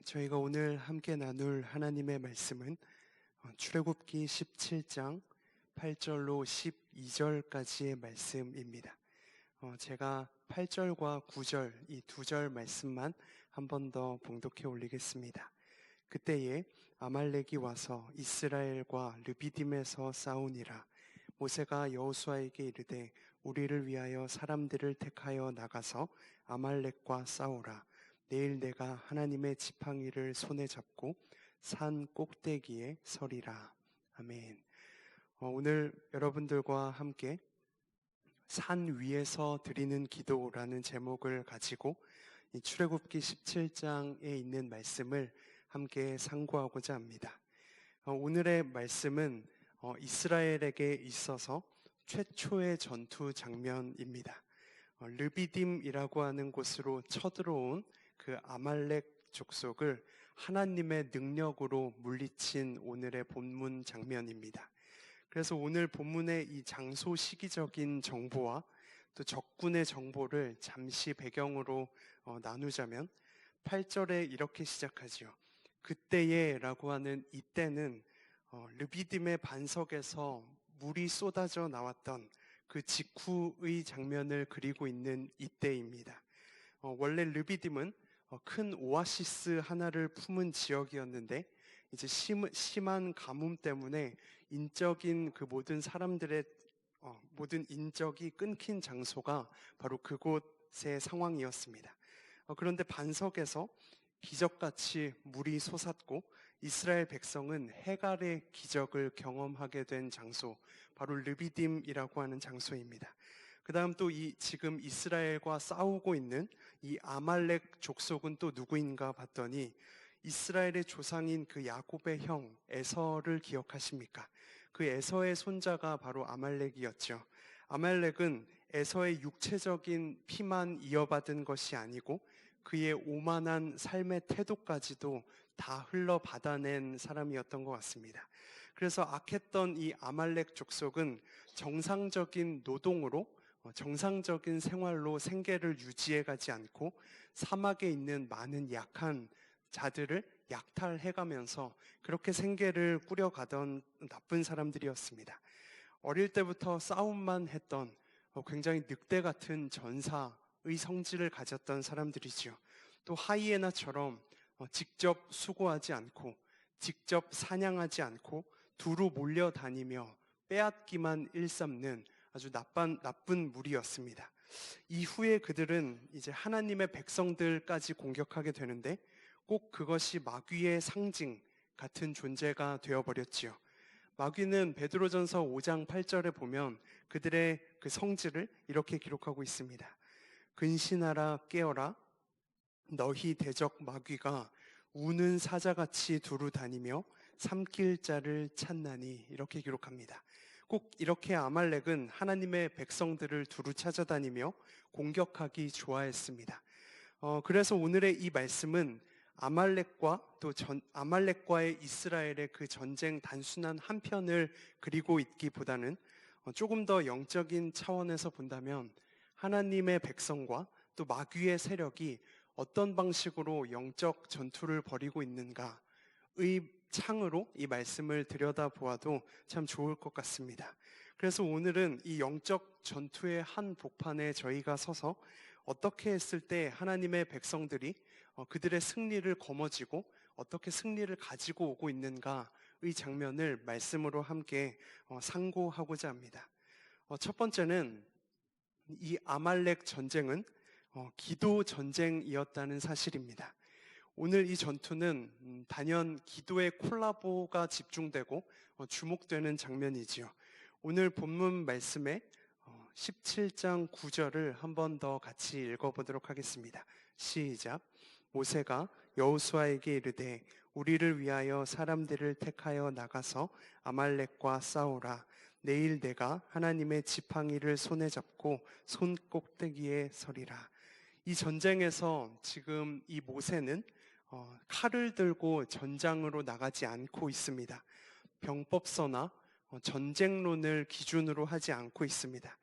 저희가 오늘 함께 나눌 하나님의 말씀은 출애굽기 17장 8절로 12절까지의 말씀입니다. 제가 8절과 9절 이 두 절 말씀만 한 번 더 봉독해 올리겠습니다. 그때에 아말렉이 와서 이스라엘과 르비딤에서 싸우니라. 모세가 여호수아에게 이르되 우리를 위하여 사람들을 택하여 나가서 아말렉과 싸우라. 내일 내가 하나님의 지팡이를 손에 잡고 산 꼭대기에 서리라. 아멘. 오늘 여러분들과 함께 산 위에서 드리는 기도라는 제목을 가지고 이 출애굽기 17장에 있는 말씀을 함께 상고하고자 합니다. 오늘의 말씀은 이스라엘에게 있어서 최초의 전투 장면입니다. 르비딤이라고 하는 곳으로 쳐들어온 그 아말렉 족속을 하나님의 능력으로 물리친 오늘의 본문 장면입니다. 그래서 오늘 본문의 이 장소 시기적인 정보와 또 적군의 정보를 잠시 배경으로 나누자면 8절에 이렇게 시작하지요. 그때에 라고 하는 이때는 르비딤의 반석에서 물이 쏟아져 나왔던 그 직후의 장면을 그리고 있는 이때입니다. 원래 르비딤은 큰 오아시스 하나를 품은 지역이었는데 이제 심한 가뭄 때문에 인적인 그 모든 사람들의 모든 인적이 끊긴 장소가 바로 그곳의 상황이었습니다. 그런데 반석에서 기적같이 물이 솟았고 이스라엘 백성은 해갈의 기적을 경험하게 된 장소, 바로 르비딤이라고 하는 장소입니다. 그 다음 또 지금 이스라엘과 싸우고 있는 이 아말렉 족속은 또 누구인가 봤더니 이스라엘의 조상인 그 야곱의 형 에서를 기억하십니까? 그 에서의 손자가 바로 아말렉이었죠. 아말렉은 에서의 육체적인 피만 이어받은 것이 아니고 그의 오만한 삶의 태도까지도 다 흘러받아낸 사람이었던 것 같습니다. 그래서 악했던 이 아말렉 족속은 정상적인 노동으로 정상적인 생활로 생계를 유지해가지 않고 사막에 있는 많은 약한 자들을 약탈해가면서 그렇게 생계를 꾸려가던 나쁜 사람들이었습니다. 어릴 때부터 싸움만 했던 굉장히 늑대 같은 전사의 성질을 가졌던 사람들이죠. 또 하이에나처럼 직접 수고하지 않고 직접 사냥하지 않고 두루 몰려다니며 빼앗기만 일삼는 아주 나쁜 무리였습니다. 이후에 그들은 이제 하나님의 백성들까지 공격하게 되는데 꼭 그것이 마귀의 상징 같은 존재가 되어버렸지요. 마귀는 베드로전서 5장 8절에 보면 그들의 그 성질을 이렇게 기록하고 있습니다. 근신하라 깨어라 너희 대적 마귀가 우는 사자같이 두루 다니며 삼킬 자를 찾나니, 이렇게 기록합니다. 꼭 이렇게 아말렉은 하나님의 백성들을 두루 찾아다니며 공격하기 좋아했습니다. 그래서 오늘의 이 말씀은 아말렉과의 이스라엘의 그 전쟁 단순한 한 편을 그리고 있기보다는 조금 더 영적인 차원에서 본다면 하나님의 백성과 또 마귀의 세력이 어떤 방식으로 영적 전투를 벌이고 있는가의 창으로 이 말씀을 들여다보아도 참 좋을 것 같습니다. 그래서 오늘은 이 영적 전투의 한 복판에 저희가 서서 어떻게 했을 때 하나님의 백성들이 그들의 승리를 거머쥐고 어떻게 승리를 가지고 오고 있는가의 장면을 말씀으로 함께 상고하고자 합니다. 첫 번째는 이 아말렉 전쟁은 기도 전쟁이었다는 사실입니다. 오늘 이 전투는 단연 기도의 콜라보가 집중되고 주목되는 장면이지요. 오늘 본문 말씀의 17장 9절을 한 번 더 같이 읽어보도록 하겠습니다. 시작. 모세가 여호수아에게 이르되 우리를 위하여 사람들을 택하여 나가서 아말렉과 싸우라. 내일 내가 하나님의 지팡이를 손에 잡고 손 꼭대기에 서리라. 이 전쟁에서 지금 이 모세는 칼을 들고 전장으로 나가지 않고 있습니다. 병법서나 전쟁론을 기준으로 하지 않고 있습니다.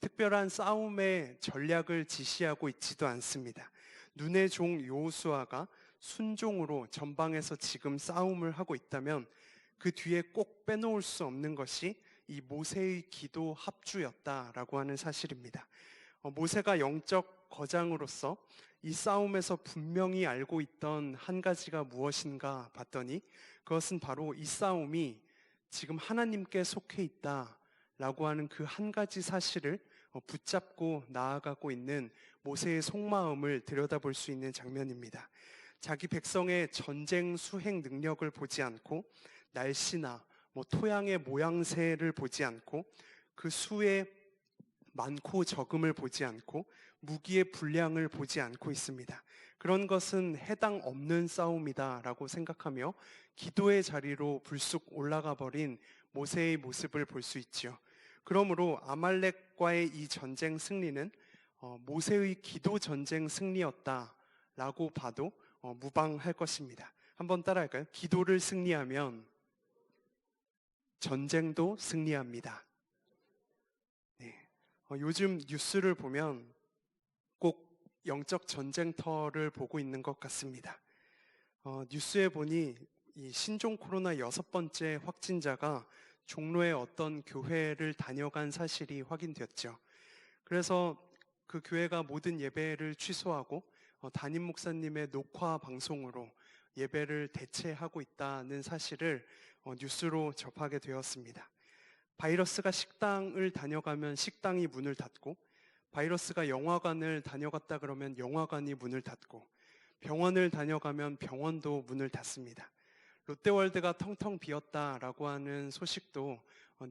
특별한 싸움의 전략을 지시하고 있지도 않습니다. 눈의 종 여호수아가 순종으로 전방에서 지금 싸움을 하고 있다면 그 뒤에 꼭 빼놓을 수 없는 것이 이 모세의 기도 합주였다라고 하는 사실입니다. 모세가 영적 거장으로서 이 싸움에서 분명히 알고 있던 한 가지가 무엇인가 봤더니 그것은 바로 이 싸움이 지금 하나님께 속해 있다라고 하는 그 한 가지 사실을 붙잡고 나아가고 있는 모세의 속마음을 들여다볼 수 있는 장면입니다. 자기 백성의 전쟁 수행 능력을 보지 않고 날씨나 토양의 모양새를 보지 않고 그 수의 많고 적음을 보지 않고 무기의 분량을 보지 않고 있습니다. 그런 것은 해당 없는 싸움이다라고 생각하며 기도의 자리로 불쑥 올라가 버린 모세의 모습을 볼 수 있지요. 그러므로 아말렉과의 이 전쟁 승리는 모세의 기도 전쟁 승리였다라고 봐도 무방할 것입니다. 한번 따라할까요? 기도를 승리하면 전쟁도 승리합니다. 네. 요즘 뉴스를 보면 꼭 영적 전쟁터를 보고 있는 것 같습니다. 뉴스에 보니 이 신종 코로나 6번째 확진자가 종로의 어떤 교회를 다녀간 사실이 확인되었죠. 그래서 그 교회가 모든 예배를 취소하고 담임 목사님의 녹화 방송으로 예배를 대체하고 있다는 사실을 뉴스로 접하게 되었습니다. 바이러스가 식당을 다녀가면 식당이 문을 닫고, 바이러스가 영화관을 다녀갔다 그러면 영화관이 문을 닫고, 병원을 다녀가면 병원도 문을 닫습니다. 롯데월드가 텅텅 비었다라고 하는 소식도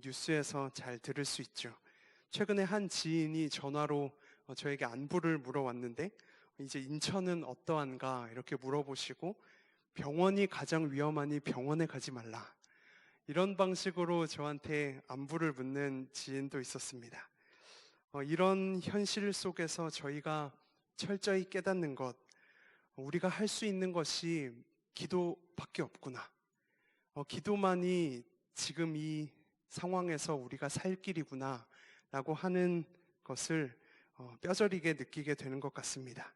뉴스에서 잘 들을 수 있죠. 최근에 한 지인이 전화로 저에게 안부를 물어왔는데 이제 인천은 어떠한가 이렇게 물어보시고 병원이 가장 위험하니 병원에 가지 말라. 이런 방식으로 저한테 안부를 묻는 지인도 있었습니다. 이런 현실 속에서 저희가 철저히 깨닫는 것, 우리가 할 수 있는 것이 기도밖에 없구나. 기도만이 지금 이 상황에서 우리가 살 길이구나 라고 하는 것을 뼈저리게 느끼게 되는 것 같습니다.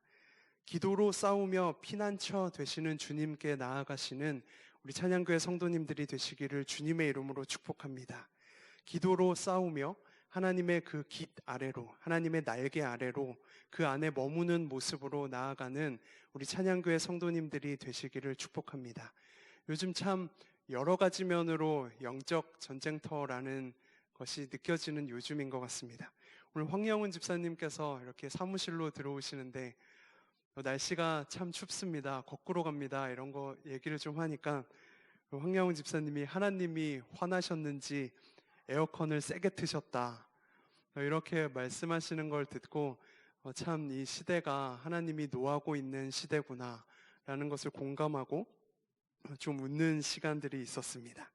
기도로 싸우며 피난처 되시는 주님께 나아가시는 우리 찬양교회 성도님들이 되시기를 주님의 이름으로 축복합니다. 기도로 싸우며 하나님의 그 깃 아래로, 하나님의 날개 아래로 그 안에 머무는 모습으로 나아가는 우리 찬양교회 성도님들이 되시기를 축복합니다. 요즘 참 여러 가지 면으로 영적 전쟁터라는 것이 느껴지는 요즘인 것 같습니다. 오늘 황영훈 집사님께서 이렇게 사무실로 들어오시는데 날씨가 참 춥습니다. 거꾸로 갑니다. 이런 거 얘기를 좀 하니까 황영훈 집사님이 하나님이 화나셨는지 에어컨을 세게 트셨다. 이렇게 말씀하시는 걸 듣고 참 이 시대가 하나님이 노하고 있는 시대구나 라는 것을 공감하고 좀 웃는 시간들이 있었습니다.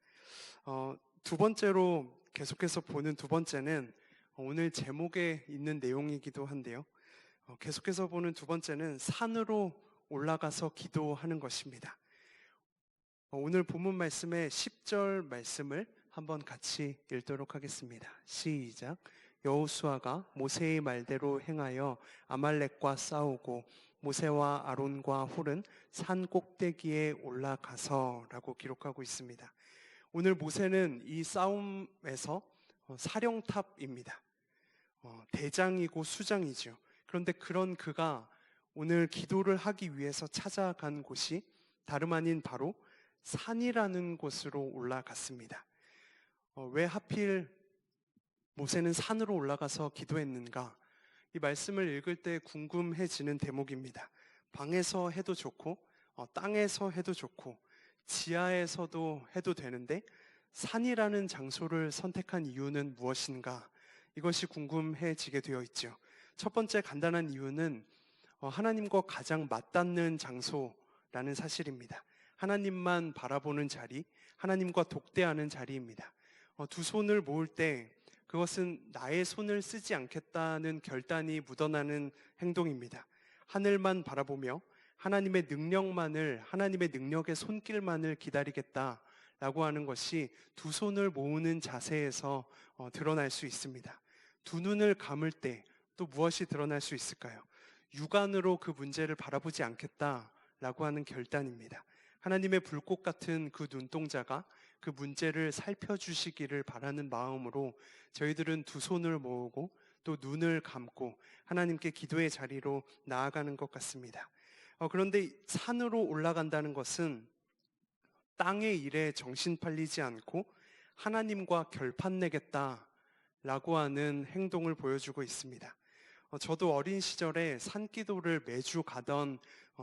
두 번째로 계속해서 보는 두 번째는 오늘 제목에 있는 내용이기도 한데요. 계속해서 보는 두 번째는 산으로 올라가서 기도하는 것입니다. 오늘 본문 말씀의 10절 말씀을 한번 같이 읽도록 하겠습니다. 시작. 여호수아가 모세의 말대로 행하여 아말렉과 싸우고 모세와 아론과 홀은 산 꼭대기에 올라가서라고 기록하고 있습니다. 오늘 모세는 이 싸움에서 사령탑입니다. 대장이고 수장이죠. 그런데 그런 그가 오늘 기도를 하기 위해서 찾아간 곳이 다름 아닌 바로 산이라는 곳으로 올라갔습니다. 왜 하필 모세는 산으로 올라가서 기도했는가? 이 말씀을 읽을 때 궁금해지는 대목입니다. 방에서 해도 좋고 땅에서 해도 좋고 지하에서도 해도 되는데 산이라는 장소를 선택한 이유는 무엇인가? 이것이 궁금해지게 되어 있죠. 첫 번째 간단한 이유는 하나님과 가장 맞닿는 장소라는 사실입니다. 하나님만 바라보는 자리, 하나님과 독대하는 자리입니다. 두 손을 모을 때 그것은 나의 손을 쓰지 않겠다는 결단이 묻어나는 행동입니다. 하늘만 바라보며 하나님의 능력만을, 하나님의 능력의 손길만을 기다리겠다라고 하는 것이 두 손을 모으는 자세에서 드러날 수 있습니다. 두 눈을 감을 때 또 무엇이 드러날 수 있을까요? 육안으로 그 문제를 바라보지 않겠다 라고 하는 결단입니다. 하나님의 불꽃 같은 그 눈동자가 그 문제를 살펴주시기를 바라는 마음으로 저희들은 두 손을 모으고 또 눈을 감고 하나님께 기도의 자리로 나아가는 것 같습니다. 그런데 산으로 올라간다는 것은 땅의 일에 정신 팔리지 않고 하나님과 결판 내겠다라고 하는 행동을 보여주고 있습니다. 저도 어린 시절에 산기도를 매주 가던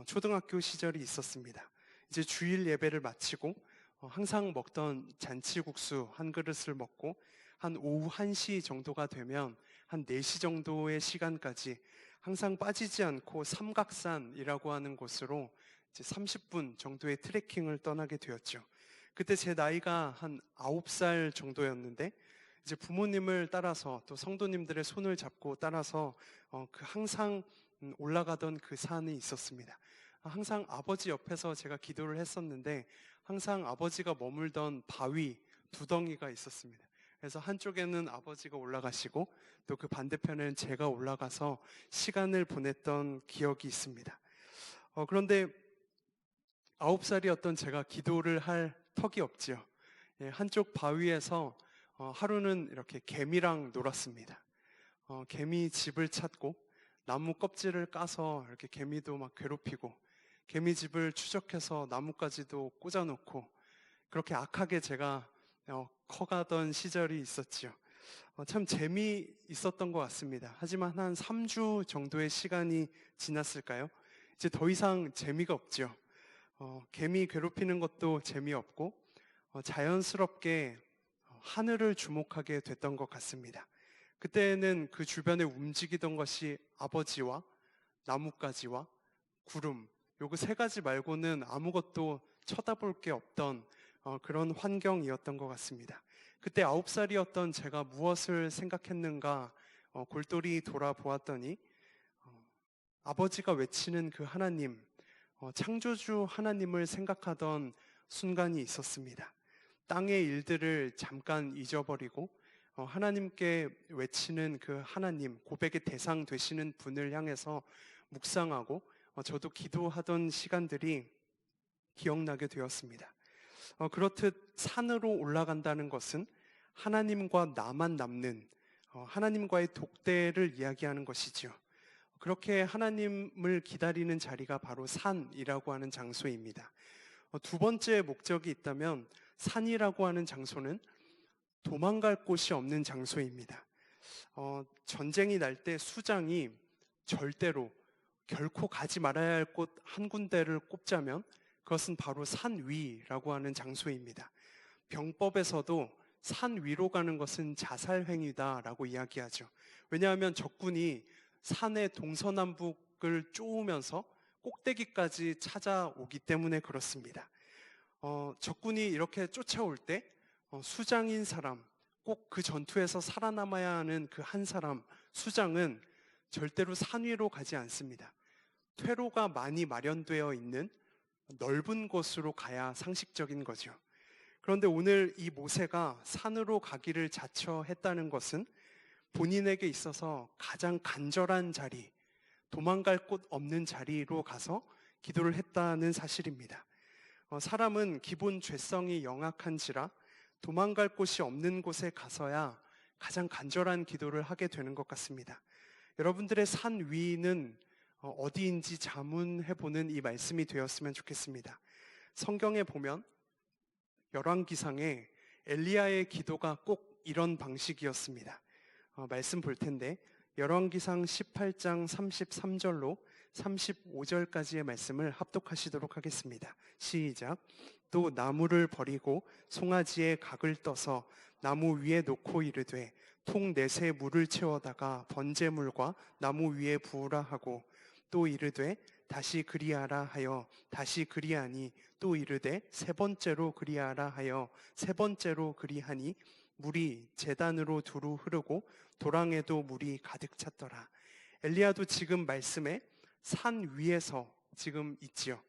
초등학교 시절이 있었습니다. 이제 주일 예배를 마치고 항상 먹던 잔치국수 한 그릇을 먹고 한 오후 1시 정도가 되면 한 4시 정도의 시간까지 항상 빠지지 않고 삼각산이라고 하는 곳으로 이제 30분 정도의 트레킹을 떠나게 되었죠. 그때 제 나이가 한 9살 정도였는데 이제 부모님을 따라서 또 성도님들의 손을 잡고 따라서 그 항상 올라가던 그 산이 있었습니다. 항상 아버지 옆에서 제가 기도를 했었는데 항상 아버지가 머물던 바위 두덩이가 있었습니다. 그래서 한쪽에는 아버지가 올라가시고 또 그 반대편에는 제가 올라가서 시간을 보냈던 기억이 있습니다. 그런데 9살이었던 제가 기도를 할 턱이 없지요. 한쪽 바위에서 하루는 이렇게 개미랑 놀았습니다. 개미 집을 찾고 나무 껍질을 까서 이렇게 개미도 막 괴롭히고 개미 집을 추적해서 나무까지도 꽂아놓고 그렇게 제가 커가던 시절이 있었지요. 참 재미있었던 것 같습니다. 하지만 한 3주 정도의 시간이 지났을까요? 이제 더 이상 재미가 없죠. 개미 괴롭히는 것도 재미없고 자연스럽게 하늘을 주목하게 됐던 것 같습니다. 그때는 그 주변에 움직이던 것이 아버지와 나뭇가지와 구름, 요거 3가지 말고는 아무것도 쳐다볼 게 없던 그런 환경이었던 것 같습니다. 그때 9살이었던 제가 무엇을 생각했는가 골똘히 돌아보았더니 아버지가 외치는 그 하나님, 창조주 하나님을 생각하던 순간이 있었습니다. 땅의 일들을 잠깐 잊어버리고 하나님께 외치는 그 하나님, 고백의 대상 되시는 분을 향해서 묵상하고 저도 기도하던 시간들이 기억나게 되었습니다. 그렇듯 산으로 올라간다는 것은 하나님과 나만 남는 하나님과의 독대를 이야기하는 것이지요. 그렇게 하나님을 기다리는 자리가 바로 산이라고 하는 장소입니다. 두 번째 목적이 있다면 산이라고 하는 장소는 도망갈 곳이 없는 장소입니다. 전쟁이 날 때 수장이 절대로 결코 가지 말아야 할 곳 한 군데를 꼽자면 그것은 바로 산 위라고 하는 장소입니다. 병법에서도 산 위로 가는 것은 자살행위다라고 이야기하죠. 왜냐하면 적군이 산의 동서남북을 쪼으면서 꼭대기까지 찾아오기 때문에 그렇습니다. 적군이 이렇게 쫓아올 때 수장인 사람, 꼭 그 전투에서 살아남아야 하는 그 한 사람, 수장은 절대로 산 위로 가지 않습니다. 퇴로가 많이 마련되어 있는 넓은 곳으로 가야 상식적인 거죠. 그런데 오늘 이 모세가 산으로 가기를 자처했다는 것은 본인에게 있어서 가장 간절한 자리, 도망갈 곳 없는 자리로 가서 기도를 했다는 사실입니다. 사람은 기본 죄성이 영악한지라 도망갈 곳이 없는 곳에 가서야 가장 간절한 기도를 하게 되는 것 같습니다. 여러분들의 산 위는 어디인지 자문해보는 이 말씀이 되었으면 좋겠습니다. 성경에 보면 열왕기상에 엘리야의 기도가 꼭 이런 방식이었습니다. 말씀 볼 텐데 열왕기상 18장 33절로 35절까지의 말씀을 합독하시도록 하겠습니다. 시작. 또 나무를 버리고 송아지에 각을 떠서 나무 위에 놓고 이르되 통 넷에 물을 채워다가 번제물과 나무 위에 부으라 하고 또 이르되 다시 그리하라 하여 다시 그리하니 또 이르되 3번째로 그리하라 하여 3번째로 그리하니 물이 제단으로 두루 흐르고 도랑에도 물이 가득 찼더라. 엘리야도 지금 말씀에 산 위에서 지금 있지요.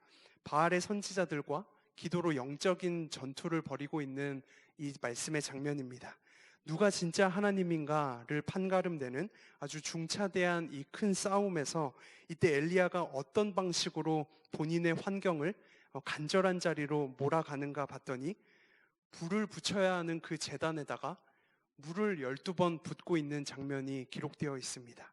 바알의 선지자들과 기도로 영적인 전투를 벌이고 있는 이 말씀의 장면입니다. 누가 진짜 하나님인가를 판가름대는 아주 중차대한 이 큰 싸움에서 이때 엘리야가 어떤 방식으로 본인의 환경을 간절한 자리로 몰아가는가 봤더니 불을 붙여야 하는 그 제단에다가 물을 12번 붓고 있는 장면이 기록되어 있습니다.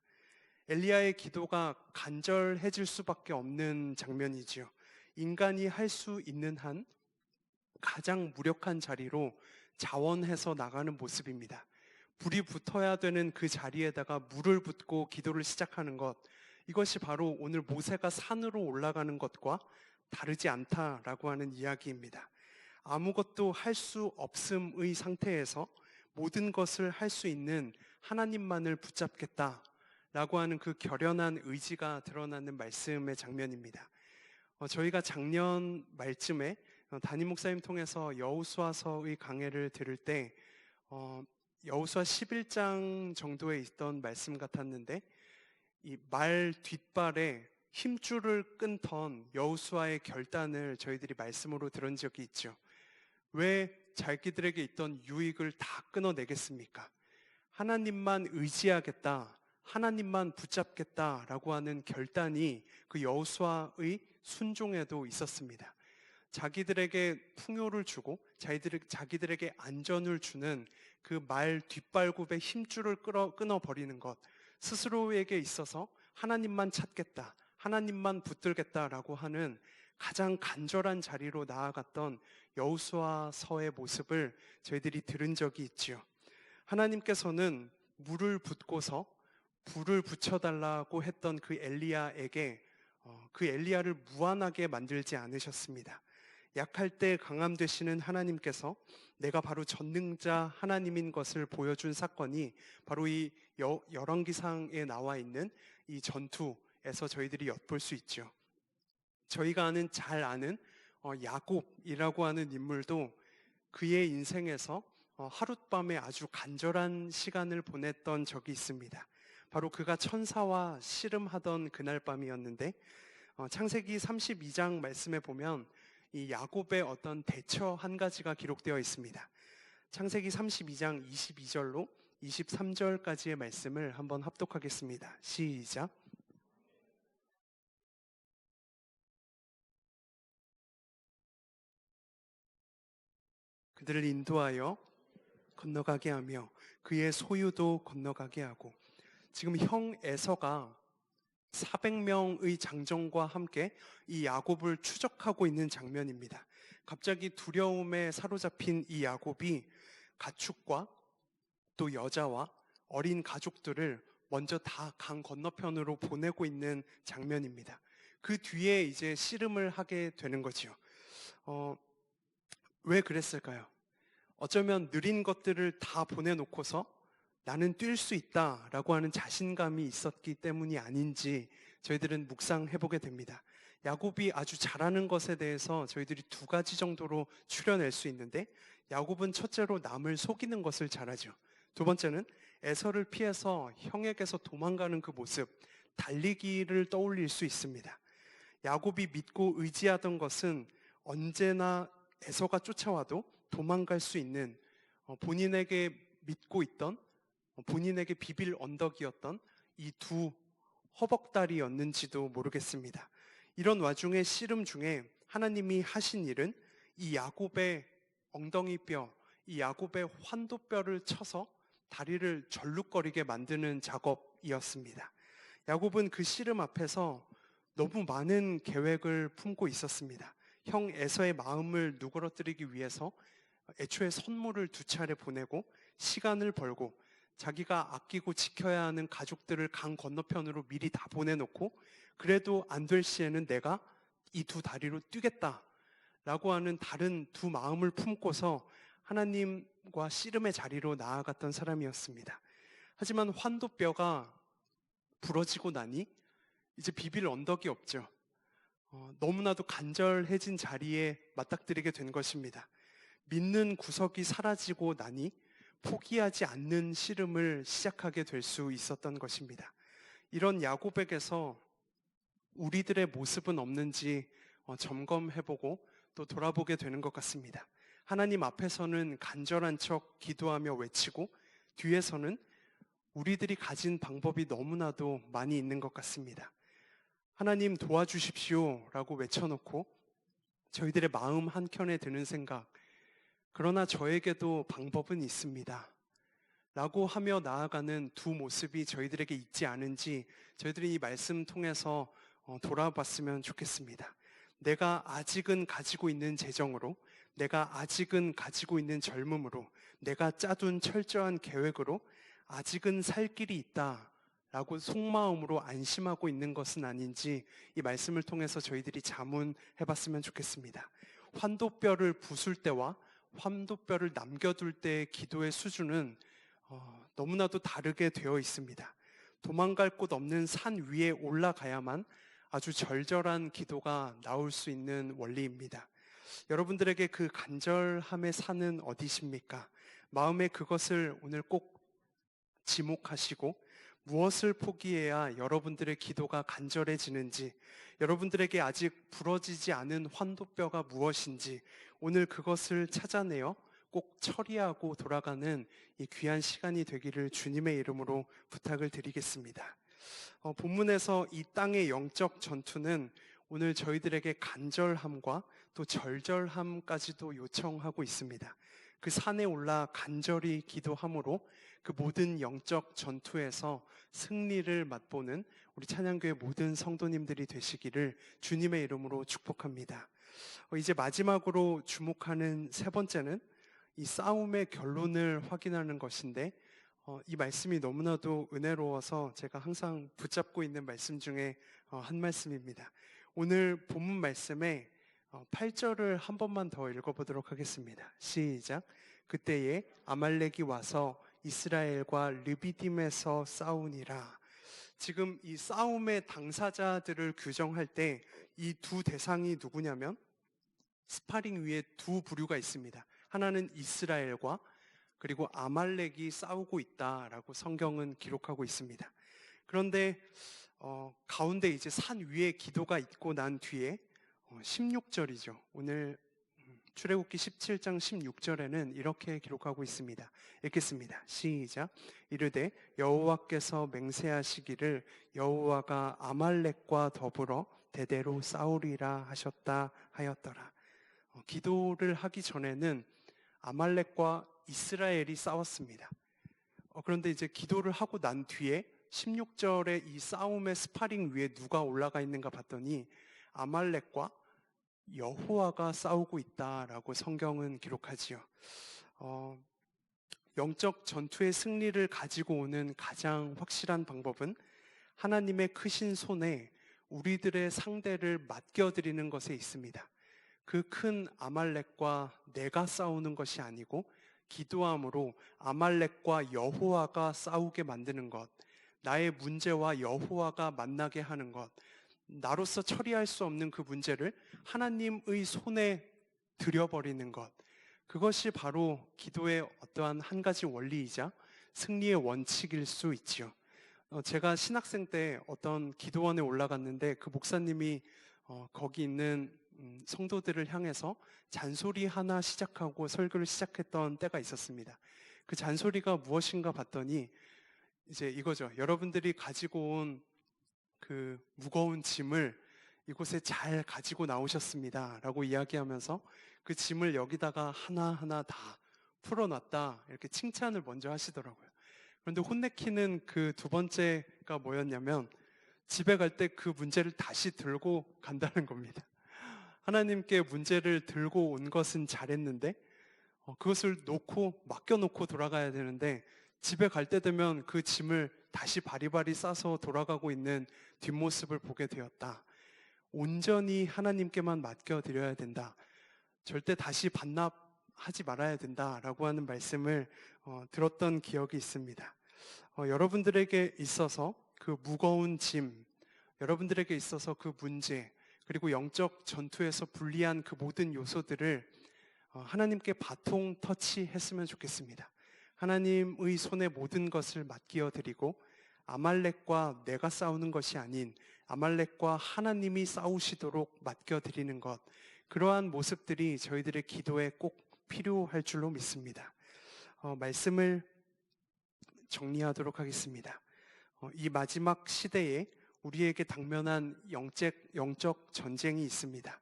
엘리야의 기도가 간절해질 수밖에 없는 장면이지요. 인간이 할 수 있는 한 가장 무력한 자리로 자원해서 나가는 모습입니다. 불이 붙어야 되는 그 자리에다가 물을 붓고 기도를 시작하는 것, 이것이 바로 오늘 모세가 산으로 올라가는 것과 다르지 않다라고 하는 이야기입니다. 아무것도 할 수 없음의 상태에서 모든 것을 할 수 있는 하나님만을 붙잡겠다라고 하는 그 결연한 의지가 드러나는 말씀의 장면입니다. 저희가 작년 말쯤에 담임 목사님 통해서 여호수아서의 강해를 들을 때 여호수아 11장 정도에 있던 말씀 같았는데 이 말 뒷발에 힘줄을 끊던 여호수아의 결단을 저희들이 말씀으로 들은 적이 있죠. 왜 자기들에게 있던 유익을 다 끊어내겠습니까? 하나님만 의지하겠다, 하나님만 붙잡겠다라고 하는 결단이 그 여호수아의 순종에도 있었습니다. 자기들에게 풍요를 주고 자기들에게 안전을 주는 그 말 뒷발굽의 힘줄을 끊어버리는 것, 스스로에게 있어서 하나님만 찾겠다, 하나님만 붙들겠다라고 하는 가장 간절한 자리로 나아갔던 여호수아서의 모습을 저희들이 들은 적이 있지요. 하나님께서는 물을 붓고서 불을 붙여달라고 했던 그 엘리야에게 그 엘리야를 무한하게 만들지 않으셨습니다. 약할 때 강함 되시는 하나님께서 내가 바로 전능자 하나님인 것을 보여준 사건이 바로 이 열왕기상에 나와 있는 이 전투에서 저희들이 엿볼 수 있죠. 저희가 잘 아는 야곱이라고 하는 인물도 그의 인생에서 하룻밤에 아주 간절한 시간을 보냈던 적이 있습니다. 바로 그가 천사와 씨름하던 그날 밤이었는데 창세기 32장 말씀에 보면 이 야곱의 어떤 대처 한 가지가 기록되어 있습니다. 창세기 32장 22절로 23절까지의 말씀을 한번 합독하겠습니다. 시작. 그들을 인도하여 건너가게 하며 그의 소유도 건너가게 하고, 지금 형 에서가 400명의 장정과 함께 이 야곱을 추적하고 있는 장면입니다. 갑자기 두려움에 사로잡힌 이 야곱이 가축과 또 여자와 어린 가족들을 먼저 다 강 건너편으로 보내고 있는 장면입니다. 그 뒤에 이제 씨름을 하게 되는 거죠. 왜 그랬을까요? 어쩌면 느린 것들을 다 보내놓고서 나는 뛸 수 있다라고 하는 자신감이 있었기 때문이 아닌지 저희들은 묵상해보게 됩니다. 야곱이 아주 잘하는 것에 대해서 저희들이 두 가지 정도로 추려낼 수 있는데, 야곱은 첫째로 남을 속이는 것을 잘하죠. 두 번째는 에서를 피해서 형에게서 도망가는 그 모습, 달리기를 떠올릴 수 있습니다. 야곱이 믿고 의지하던 것은 언제나 에서가 쫓아와도 도망갈 수 있는 본인에게 믿고 있던, 본인에게 비빌 언덕이었던 이 두 허벅다리였는지도 모르겠습니다. 이런 와중에 씨름 중에 하나님이 하신 일은 이 야곱의 엉덩이뼈, 이 야곱의 환도뼈를 쳐서 다리를 절룩거리게 만드는 작업이었습니다. 야곱은 그 씨름 앞에서 너무 많은 계획을 품고 있었습니다. 형 에서의 마음을 누그러뜨리기 위해서 애초에 선물을 2차례 보내고 시간을 벌고 자기가 아끼고 지켜야 하는 가족들을 강 건너편으로 미리 다 보내놓고 그래도 안 될 시에는 내가 이 두 다리로 뛰겠다라고 하는 다른 두 마음을 품고서 하나님과 씨름의 자리로 나아갔던 사람이었습니다. 하지만 환도뼈가 부러지고 나니 이제 비빌 언덕이 없죠. 너무나도 간절해진 자리에 맞닥뜨리게 된 것입니다. 믿는 구석이 사라지고 나니 포기하지 않는 씨름을 시작하게 될 수 있었던 것입니다. 이런 야곱에게서 우리들의 모습은 없는지 점검해보고 또 돌아보게 되는 것 같습니다. 하나님 앞에서는 간절한 척 기도하며 외치고 뒤에서는 우리들이 가진 방법이 너무나도 많이 있는 것 같습니다. 하나님 도와주십시오 라고 외쳐놓고 저희들의 마음 한켠에 드는 생각, 그러나 저에게도 방법은 있습니다 라고 하며 나아가는 두 모습이 저희들에게 있지 않은지 저희들이 이 말씀 통해서 돌아봤으면 좋겠습니다. 내가 아직은 가지고 있는 재정으로, 내가 아직은 가지고 있는 젊음으로, 내가 짜둔 철저한 계획으로 아직은 살 길이 있다 라고 속마음으로 안심하고 있는 것은 아닌지 이 말씀을 통해서 저희들이 자문해봤으면 좋겠습니다. 환도뼈를 부술 때와 환도뼈를 남겨둘 때의 기도의 수준은 너무나도 다르게 되어 있습니다. 도망갈 곳 없는 산 위에 올라가야만 아주 절절한 기도가 나올 수 있는 원리입니다. 여러분들에게 그 간절함의 산은 어디십니까? 마음에 그것을 오늘 꼭 지목하시고 무엇을 포기해야 여러분들의 기도가 간절해지는지, 여러분들에게 아직 부러지지 않은 환도뼈가 무엇인지 오늘 그것을 찾아내어 꼭 처리하고 돌아가는 이 귀한 시간이 되기를 주님의 이름으로 부탁을 드리겠습니다. 본문에서 이 땅의 영적 전투는 오늘 저희들에게 간절함과 또 절절함까지도 요청하고 있습니다. 그 산에 올라 간절히 기도함으로 그 모든 영적 전투에서 승리를 맛보는 우리 찬양교회 모든 성도님들이 되시기를 주님의 이름으로 축복합니다. 이제 마지막으로 주목하는 세 번째는 이 싸움의 결론을 확인하는 것인데, 이 말씀이 너무나도 은혜로워서 제가 항상 붙잡고 있는 말씀 중에 한 말씀입니다. 오늘 본문 말씀에 8절을 한 번만 더 읽어보도록 하겠습니다. 시작. 그때에 아말렉이 와서 이스라엘과 르비딤에서 싸우니라. 지금 이 싸움의 당사자들을 규정할 때 이 두 대상이 누구냐면 스파링 위에 두 부류가 있습니다. 하나는 이스라엘과 그리고 아말렉이 싸우고 있다라고 성경은 기록하고 있습니다. 그런데 가운데 이제 산 위에 기도가 있고 난 뒤에 16절이죠. 오늘 출애굽기 17장 16절에는 이렇게 기록하고 있습니다. 읽겠습니다. 시작. 이르되 여호와께서 맹세하시기를 여호와가 아말렉과 더불어 대대로 싸우리라 하셨다 하였더라. 기도를 하기 전에는 아말렉과 이스라엘이 싸웠습니다. 그런데 이제 기도를 하고 난 뒤에 16절에 이 싸움의 스파링 위에 누가 올라가 있는가 봤더니 아말렉과 여호와가 싸우고 있다라고 성경은 기록하지요. 영적 전투의 승리를 가지고 오는 가장 확실한 방법은 하나님의 크신 손에 우리들의 상대를 맡겨드리는 것에 있습니다. 그 큰 아말렉과 내가 싸우는 것이 아니고 기도함으로 아말렉과 여호와가 싸우게 만드는 것, 나의 문제와 여호와가 만나게 하는 것, 나로서 처리할 수 없는 그 문제를 하나님의 손에 들여버리는 것, 그것이 바로 기도의 어떠한 한 가지 원리이자 승리의 원칙일 수 있지요. 제가 신학생 때 어떤 기도원에 올라갔는데 그 목사님이 거기 있는 성도들을 향해서 잔소리 하나 시작하고 설교를 시작했던 때가 있었습니다. 그 잔소리가 무엇인가 봤더니 이제 이거죠. 여러분들이 가지고 온 그 무거운 짐을 이곳에 잘 가지고 나오셨습니다 라고 이야기하면서 그 짐을 여기다가 하나하나 다 풀어놨다 이렇게 칭찬을 먼저 하시더라고요. 그런데 혼내키는 그 두 번째가 뭐였냐면 집에 갈 때 그 문제를 다시 들고 간다는 겁니다. 하나님께 문제를 들고 온 것은 잘했는데 그것을 맡겨놓고 돌아가야 되는데 집에 갈 때 되면 그 짐을 다시 바리바리 싸서 돌아가고 있는 뒷모습을 보게 되었다. 온전히 하나님께만 맡겨드려야 된다. 절대 다시 반납하지 말아야 된다라고 하는 말씀을 들었던 기억이 있습니다. 여러분들에게 있어서 그 무거운 짐, 여러분들에게 있어서 그 문제, 그리고 영적 전투에서 불리한 그 모든 요소들을 하나님께 바통 터치했으면 좋겠습니다. 하나님의 손에 모든 것을 맡겨드리고 아말렉과 내가 싸우는 것이 아닌 아말렉과 하나님이 싸우시도록 맡겨드리는 것, 그러한 모습들이 저희들의 기도에 꼭 필요할 줄로 믿습니다. 말씀을 정리하도록 하겠습니다. 이 마지막 시대에 우리에게 당면한 영적 전쟁이 있습니다.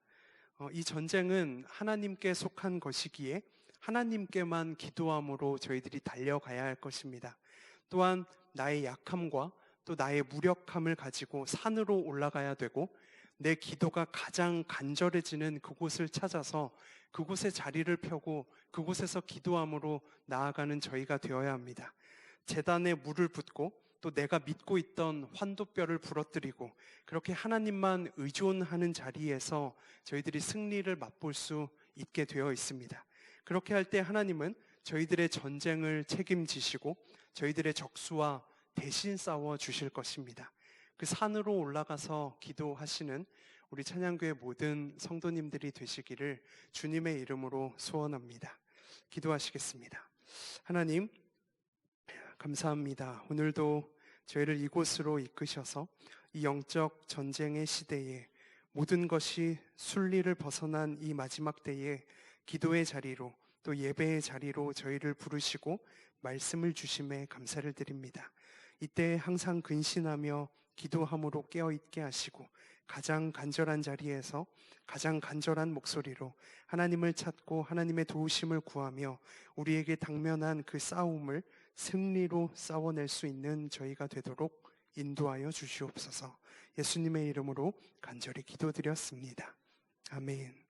이 전쟁은 하나님께 속한 것이기에 하나님께만 기도함으로 저희들이 달려가야 할 것입니다. 또한 나의 약함과 또 나의 무력함을 가지고 산으로 올라가야 되고 내 기도가 가장 간절해지는 그곳을 찾아서 그곳에 자리를 펴고 그곳에서 기도함으로 나아가는 저희가 되어야 합니다. 제단에 물을 붓고 또 내가 믿고 있던 환도뼈를 부러뜨리고 그렇게 하나님만 의존하는 자리에서 저희들이 승리를 맛볼 수 있게 되어 있습니다. 그렇게 할 때 하나님은 저희들의 전쟁을 책임지시고 저희들의 적수와 대신 싸워 주실 것입니다. 그 산으로 올라가서 기도하시는 우리 찬양교회 모든 성도님들이 되시기를 주님의 이름으로 소원합니다. 기도하시겠습니다. 하나님, 감사합니다. 오늘도 저희를 이곳으로 이끄셔서 이 영적 전쟁의 시대에 모든 것이 순리를 벗어난 이 마지막 때에 기도의 자리로 또 예배의 자리로 저희를 부르시고 말씀을 주심에 감사를 드립니다. 이때 항상 근신하며 기도함으로 깨어있게 하시고 가장 간절한 자리에서 가장 간절한 목소리로 하나님을 찾고 하나님의 도우심을 구하며 우리에게 당면한 그 싸움을 승리로 싸워낼 수 있는 저희가 되도록 인도하여 주시옵소서. 예수님의 이름으로 간절히 기도드렸습니다. 아멘.